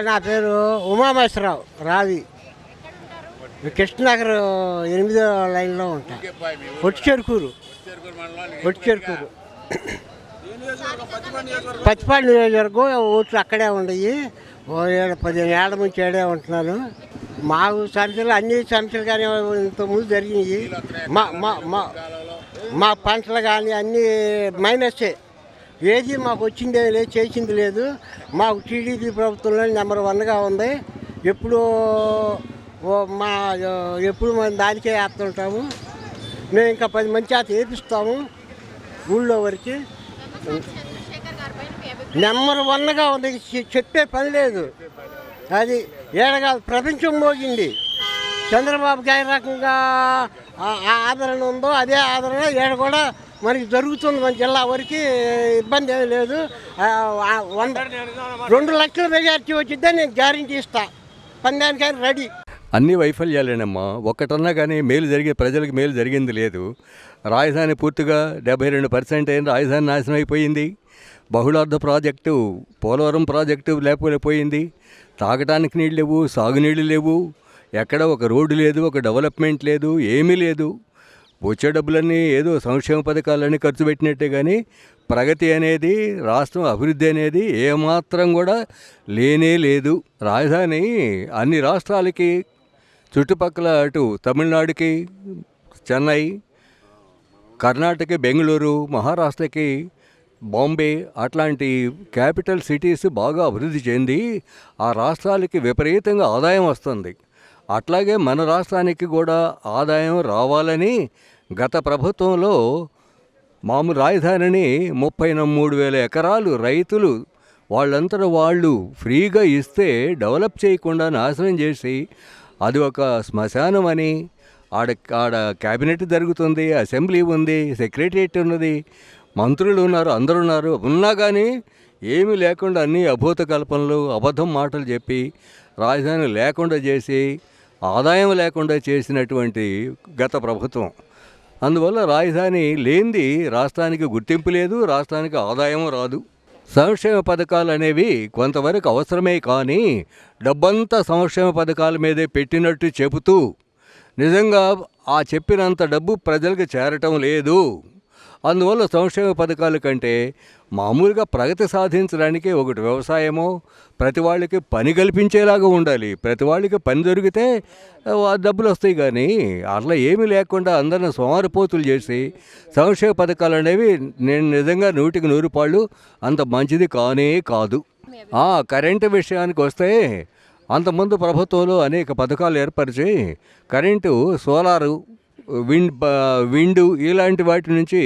నా పేరు ఉమామేశ్వరరావు రావి. కృష్ణనగర్ 8వ లైన్లో ఉంటా. ఒట్టిచెరుకూరు. పచ్చిపాడు నియోజకవర్గం. ఓట్లు అక్కడే ఉన్నాయి. 15 ఏళ్ళ నుంచి ఏడే ఉంటున్నాను. మాకు సమస్యలు అన్ని సమస్యలు కానీ ఇంతకుముందు జరిగినాయి. మా మా మా మా పంటలు కానీ అన్నీ మైనస్సే. ఏది మాకు వచ్చిందే లేదు, చేసింది లేదు. మాకు టీడీపీ ప్రభుత్వంలో నెంబర్ 1గా ఉంది. ఎప్పుడు మేము దానికే వేస్తుంటాము. మేము ఇంకా 10 మంది చేత వేపిస్తాము ఊళ్ళో వరకు. నెంబర్ 1గా ఉంది. చెప్పే పని లేదు. అది ఏడగా ప్రపంచం మోగింది. చంద్రబాబుకి ఏ రకంగా ఆదరణ ఉందో అదే ఆదరణ ఏడ కూడా మనకి జరుగుతుంది. మన జిల్లా వరకు ఇబ్బంది ఏమీ లేదు. 2 లక్షల మెజార్టీ వచ్చిద్దని నేను గ్యారంటీ ఇస్తా. పందానికైనా రెడీ. అన్ని వైఫల్యాలేనమ్మా. ఒక్కటన్నా కానీ మేలు జరిగే ప్రజలకు మేలు జరిగింది లేదు. రాజధాని పూర్తిగా 72% అయిన రాజధాని నాశనం అయిపోయింది. బహుళార్థ ప్రాజెక్టు పోలవరం ప్రాజెక్టు లేకపోయిపోయింది. తాగటానికి నీళ్ళు లేవు, సాగునీళ్ళు లేవు, ఎక్కడ ఒక రోడ్డు లేదు, ఒక డెవలప్మెంట్ లేదు, ఏమీ లేదు. వచ్చే డబ్బులన్నీ ఏదో సంక్షేమ పథకాలన్నీ ఖర్చు పెట్టినట్టే కానీ ప్రగతి అనేది, రాష్ట్రం అభివృద్ధి అనేది ఏమాత్రం కూడా లేనే లేదు. రాజధాని అన్ని రాష్ట్రాలకి, చుట్టుపక్కల అటు తమిళనాడుకి చెన్నై, కర్ణాటక బెంగళూరు, మహారాష్ట్రకి బాంబే అట్లాంటి క్యాపిటల్ సిటీస్ బాగా అభివృద్ధి చెంది ఆ రాష్ట్రాలకి విపరీతంగా ఆదాయం వస్తుంది. అట్లాగే మన రాష్ట్రానికి కూడా ఆదాయం రావాలని గత ప్రభుత్వంలో మామూలు రాజధానిని 33,000 ఎకరాలు రైతులు వాళ్ళంతా వాళ్ళు ఫ్రీగా ఇస్తే డెవలప్ చేయకుండా నాశనం చేసి అది ఒక శ్మశానం అని, ఆడ క్యాబినెట్ జరుగుతుంది, అసెంబ్లీ ఉంది, సెక్రటరియట్ ఉన్నది, మంత్రులు ఉన్నారు, అందరూ ఉన్నారు. ఉన్నా కానీ ఏమీ లేకుండా అన్నీ అభూత కల్పనలు, అబద్ధం మాటలు చెప్పి రాజధాని లేకుండా చేసి ఆదాయం లేకుండా చేసినటువంటి గత ప్రభుత్వం. అందువల్ల రాజధాని లేనిది రాష్ట్రానికి గుర్తింపు లేదు, రాష్ట్రానికి ఆదాయం రాదు. సంక్షేమ పథకాలు అనేవి కొంతవరకు అవసరమే కానీ డబ్బంతా సంక్షేమ పథకాల మీదే పెట్టినట్టు చెబుతూ నిజంగా ఆ చెప్పినంత డబ్బు ప్రజలకు చేరటం లేదు. అందువల్ల సంక్షేమ పథకాల కంటే మామూలుగా ప్రగతి సాధించడానికి ఒకటి వ్యవసాయమో, ప్రతి వాళ్ళకి పని కల్పించేలాగా ఉండాలి. ప్రతి వాళ్ళకి పని దొరికితే డబ్బులు వస్తాయి. కానీ అట్లా ఏమీ లేకుండా అందరిని సోమరిపోతులు చేసి సంక్షేమ పథకాలు అనేవి నేను నిజంగా 100కి 100 పాళ్ళు అంత మంచిది కానే కాదు. కరెంటు విషయానికి వస్తే అంతకుముందు ప్రభుత్వంలో అనేక పథకాలు ఏర్పరిచి కరెంటు, సోలారు, విండు ఇలాంటి వాటి నుంచి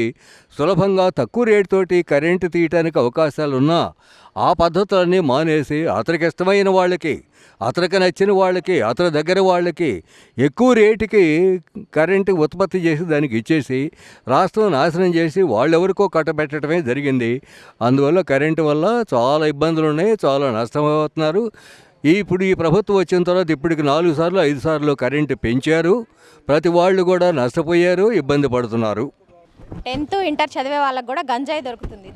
సులభంగా తక్కువ రేటుతోటి కరెంటు తీయటానికి అవకాశాలు ఉన్నా ఆ పద్ధతులన్నీ మానేసి అతనికి ఇష్టమైన వాళ్ళకి, అతనికి నచ్చిన వాళ్ళకి, అతని దగ్గర వాళ్ళకి ఎక్కువ రేటుకి కరెంటు ఉత్పత్తి చేసి దానికి ఇచ్చేసి రాష్ట్రం నాశనం చేసి వాళ్ళెవరికో కట్టబెట్టడమే జరిగింది. అందువల్ల కరెంటు వల్ల చాలా ఇబ్బందులు ఉన్నాయి, చాలా నష్టమవుతున్నారు. ఇప్పుడు ఈ ప్రభుత్వం వచ్చిన తర్వాత ఇప్పటికి 4 సార్లు 5 సార్లు కరెంటు పెంచారు. ప్రతి వాళ్ళు కూడా నష్టపోయారు, ఇబ్బంది పడుతున్నారు. 10th ఇంటర్ చదివే వాళ్ళకి కూడా గంజాయి దొరుకుతుంది.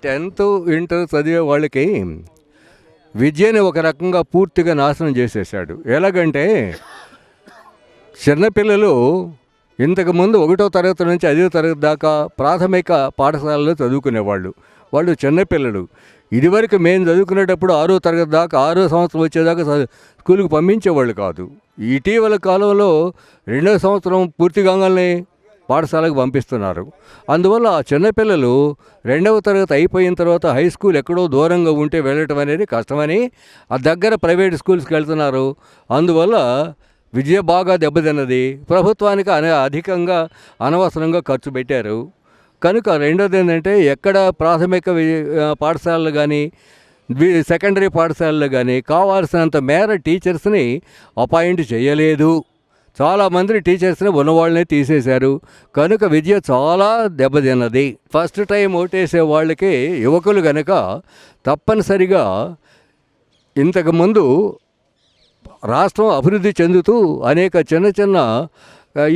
10th ఇంటర్ చదివే వాళ్ళకి విద్యని ఒక రకంగా పూర్తిగా నాశనం చేసేసాడు. ఎలాగంటే చిన్నపిల్లలు ఇంతకుముందు 1వ తరగతి నుంచి 5వ తరగతి దాకా ప్రాథమిక పాఠశాలలో చదువుకునేవాళ్ళు. వాళ్ళు చిన్నపిల్లలు. ఇదివరకు మేము చదువుకునేటప్పుడు 6వ తరగతి దాకా, 6వ సంవత్సరం వచ్చేదాకా స్కూల్కి పంపించేవాళ్ళు కాదు. ఇటీవల కాలంలో 2వ సంవత్సరం పూర్తి కాగానే పాఠశాలకు పంపిస్తున్నారు. అందువల్ల ఆ చిన్నపిల్లలు 2వ తరగతి అయిపోయిన తర్వాత హై స్కూల్ ఎక్కడో దూరంగా ఉంటే వెళ్ళటం అనేది కష్టమని ఆ దగ్గర ప్రైవేట్ స్కూల్స్కి వెళ్తున్నారు. అందువల్ల విద్య బాగా దెబ్బతిన్నది. ప్రభుత్వానికి అధికంగా అనవసరంగా ఖర్చు పెట్టారు. కనుక రెండోది ఏంటంటే ఎక్కడ ప్రాథమిక పాఠశాలలు కానీ సెకండరీ పాఠశాలలు కానీ కావాల్సినంత మేర టీచర్స్ని అపాయింట్ చేయలేదు. చాలామంది టీచర్స్ని ఉన్నవాళ్ళనే తీసేశారు. కనుక విద్య చాలా దెబ్బతిన్నది. ఫస్ట్ టైం ఓటేసే వాళ్ళకి యువకులు కనుక తప్పనిసరిగా ఇంతకుముందు రాష్ట్రం అభివృద్ధి చెందుతూ అనేక చిన్న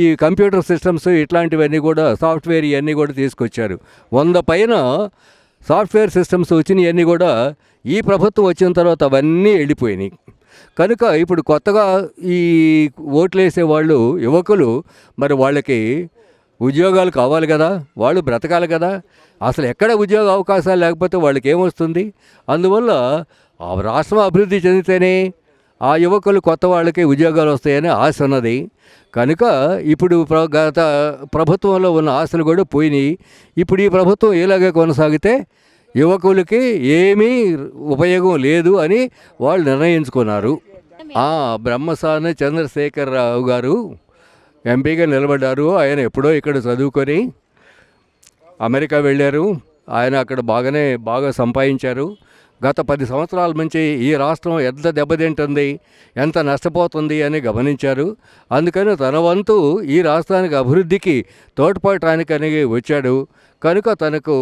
ఈ కంప్యూటర్ సిస్టమ్స్ ఇట్లాంటివన్నీ కూడా సాఫ్ట్వేర్ ఇవన్నీ కూడా తీసుకొచ్చారు. 100 పైన సాఫ్ట్వేర్ సిస్టమ్స్ వచ్చినవన్నీ కూడా ఈ ప్రభుత్వం వచ్చిన తర్వాత అవన్నీ వెళ్ళిపోయినాయి. కనుక ఇప్పుడు కొత్తగా ఈ ఓట్లు వేసే వాళ్ళు యువకులు మరి వాళ్ళకి ఉద్యోగాలు కావాలి కదా, వాళ్ళు బ్రతకాలి కదా. అసలు ఎక్కడ ఉద్యోగ అవకాశాలు లేకపోతే వాళ్ళకి ఏమొస్తుంది? అందువల్ల ఆ రాష్ట్రం అభివృద్ధి చెందితేనే ఆ యువకులు కొత్త వాళ్ళకి ఉద్యోగాలు వస్తాయని ఆశ ఉన్నది. కనుక ఇప్పుడు గత ప్రభుత్వంలో ఉన్న ఆశలు కూడా పోయినాయి. ఇప్పుడు ఈ ప్రభుత్వం ఇలాగే కొనసాగితే యువకులకి ఏమీ ఉపయోగం లేదు అని వాళ్ళు నిర్ణయించుకున్నారు. బ్రహ్మసాని చంద్రశేఖరరావు గారు ఎంపీగా నిలబడ్డారు. ఆయన ఎప్పుడో ఇక్కడ చదువుకొని అమెరికా వెళ్ళారు. ఆయన అక్కడ బాగా సంపాదించారు. గత 10 సంవత్సరాల నుంచి ఈ రాష్ట్రం ఎంత దెబ్బతింటుంది, ఎంత నష్టపోతుంది అని గమనించారు. అందుకని తన వంతు ఈ రాష్ట్రానికి అభివృద్ధికి తోడ్పడటానికని వచ్చాడు. కనుక తనకు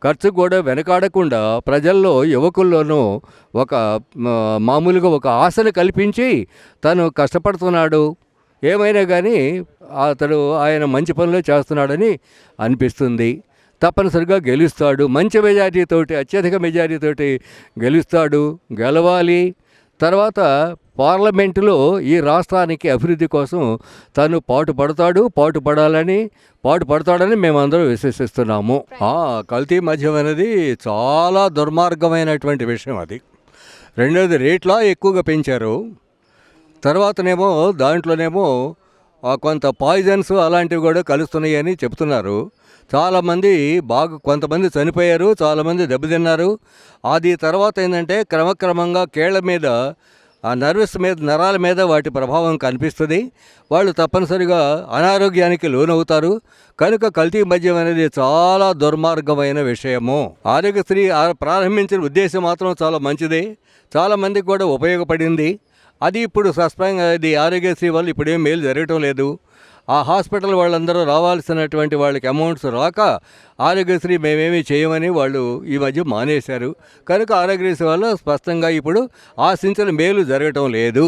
ఖర్చు కూడా వెనకాడకుండా ప్రజల్లో యువకుల్లోనూ మామూలుగా ఒక ఆశను కల్పించి తను కష్టపడుతున్నాడు. ఏమైనా కానీ ఆయన మంచి పనులే చేస్తున్నాడని అనిపిస్తుంది. తప్పనిసరిగా గెలుస్తాడు. మంచి మెజారిటీతోటి, అత్యధిక మెజారిటీతోటి గెలవాలి. తర్వాత పార్లమెంటులో ఈ రాష్ట్రానికి అభివృద్ధి కోసం తను పాటుపడతాడని మేమందరం విశ్వసిస్తున్నాము. కల్తీ మద్యం అనేది చాలా దుర్మార్గమైనటువంటి విషయం. అది రెండోది రేట్లా ఎక్కువగా పెంచారు. తర్వాతనేమో దాంట్లోనేమో కొంత పాయిజన్స్ అలాంటివి కూడా కలుస్తున్నాయని చెప్తున్నారు. చాలామంది కొంతమంది చనిపోయారు, చాలామంది దెబ్బతిన్నారు. అది తర్వాత ఏంటంటే క్రమక్రమంగా కీళ్ళ మీద, ఆ నరాల మీద వాటి ప్రభావం కనిపిస్తుంది. వాళ్ళు తప్పనిసరిగా అనారోగ్యానికి లోనవుతారు. కనుక కల్తీ మద్యం అనేది చాలా దుర్మార్గమైన విషయము. ఆరోగ్యశ్రీ ప్రారంభించిన ఉద్దేశం మాత్రం చాలా మంచిది, చాలామందికి కూడా ఉపయోగపడింది. అది ఇప్పుడు ఇది ఆరోగ్యశ్రీ వల్ల ఇప్పుడేం మేలు జరగటం లేదు. ఆ హాస్పిటల్ వాళ్ళందరూ రావాల్సినటువంటి వాళ్ళకి అమౌంట్స్ రాక ఆరోగ్యశ్రీ మేమేమీ చేయమని వాళ్ళు ఈ మధ్య మానేశారు. కనుక ఆరోగ్యశ్రీ వల్ల స్పష్టంగా ఇప్పుడు ఆశించిన మేలు జరగటం లేదు.